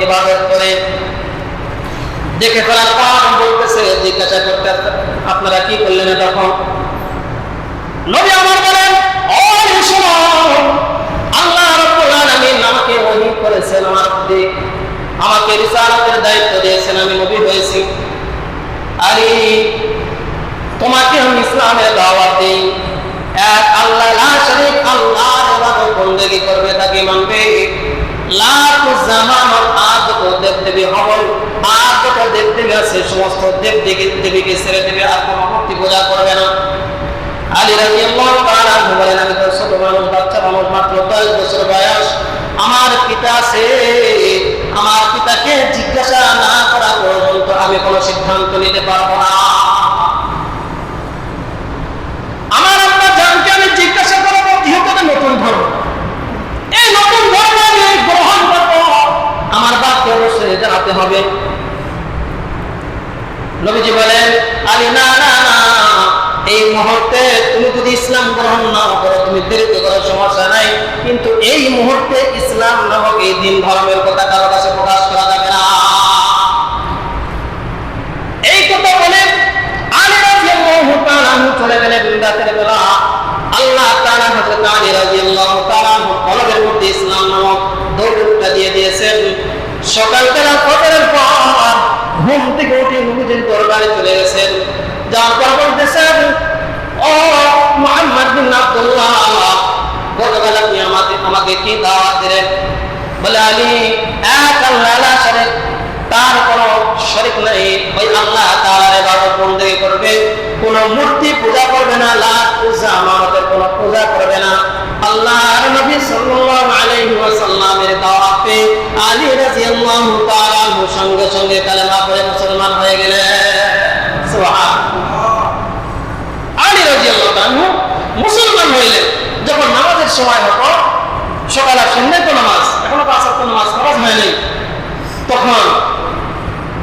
ইবাদত করে। দেখে ফেলার পর বলতেছে, জিজ্ঞাসা করতে, আপনারা কি করলেন তখন? নবী আমার বলেন, ও শোনো, আল্লাহ রাব্বুল আলামিন আমাকে ওহী করেছেন, আমাকে রিসালাতের দায়িত্ব দিয়েছেন, আমি নবী হয়েছি। আলী, তোমাকে আমি ইসলামের দাওয়াত দেই, এক আল্লাহ লা শরীক, আল্লাহর ইবাদত বন্দেগী করবে, তাকে মানবে। লা তুজামানু আদত দেবদেবী হবল, আদত দেবদেবী আছে সমস্ত দেবদেবীকে ছেড়ে দেবে, আর কোনো মূর্তি পূজা করবে না। আলী রাদিয়াল্লাহু তাআলা বলেন, আমি তো ছোট মানুষ, বাচ্চা মানুষ, মাত্র 10 বছর বয়স, আমার পিতা আছে, আমার পিতাকে জিজ্ঞাসা না করা পর্যন্ত আমি কোনো সিদ্ধান্ত নিতে পারবো না। আমার আব্বা জানকে আমি জিজ্ঞাসা করবো ইহুদিদের নতুন ধর্ম, এই নতুন ধর্ম আমি গ্রহণ করবো, আমার বাপকে অবশ্যই জানাতে হবে। নবীজি বলেন, আলী না না না, এই মুহূর্তে তুমি যদি ইসলাম গ্রহণ না করো, তুমি দেরিতে করো, সমস্যা নাই, কিন্তু এই মুহূর্তে ইসলাম নামক এই দিন ধর্মের কথা কারো কাছে প্রকাশ করা যাবে না। এই কথা বলে আলী রাদিয়াল্লাহু তাআলা চলে গেলেন। রাতের বেলা আল্লাহ তাআলা হযরত আলী রাদিয়াল্লাহু তাআলা কলবের মধ্যে ইসলাম নামক দৌড়টা দিয়ে দিয়েছেন। সকালবেলা ফজরের পর ঘুম থেকে উঠে নবীজির দরবারে চলে গেছেন। যার পর বলতেছেন, ও মুহাম্মদ বিন আব্দুল্লাহ, গতকাল আপনি আমাকে কি দাওয়াত দিলেন? বলে, আলী, এক আল্লাহ লা শরীক, তার কোনো শরীক নাই, ওই আল্লাহ তাআলার ইবাদত বন্দেগী করবে, কোনো মূর্তি পূজা করবে না, লা পূজা আমাদের কোনো পূজা করবে না। আল্লাহর নবী সাল্লাল্লাহু আলাইহি ওয়াসাল্লামের দাওয়াতে আলী রাদিয়াল্লাহু তাআলা সঙ্গে সঙ্গে কালেমা পড়ে মুসলমান হয়ে গেলেন। সুবহানাল্লাহ। আলী রাদিয়াল্লাহু তাআলা মুসলমান হইলেন। যখন নামাজের সময় হতো, সকালে সুন্নাত নামাজ, এখনো 5 ওয়াক্ত নামাজ ফরজ হয়নি, তখন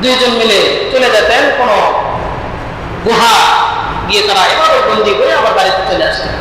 দুইজন মিলে চলে যেতেন কোন গুহা, গিয়ে তারা ইবাদত বন্দি করে আবার বাড়িতে চলে আসতেন।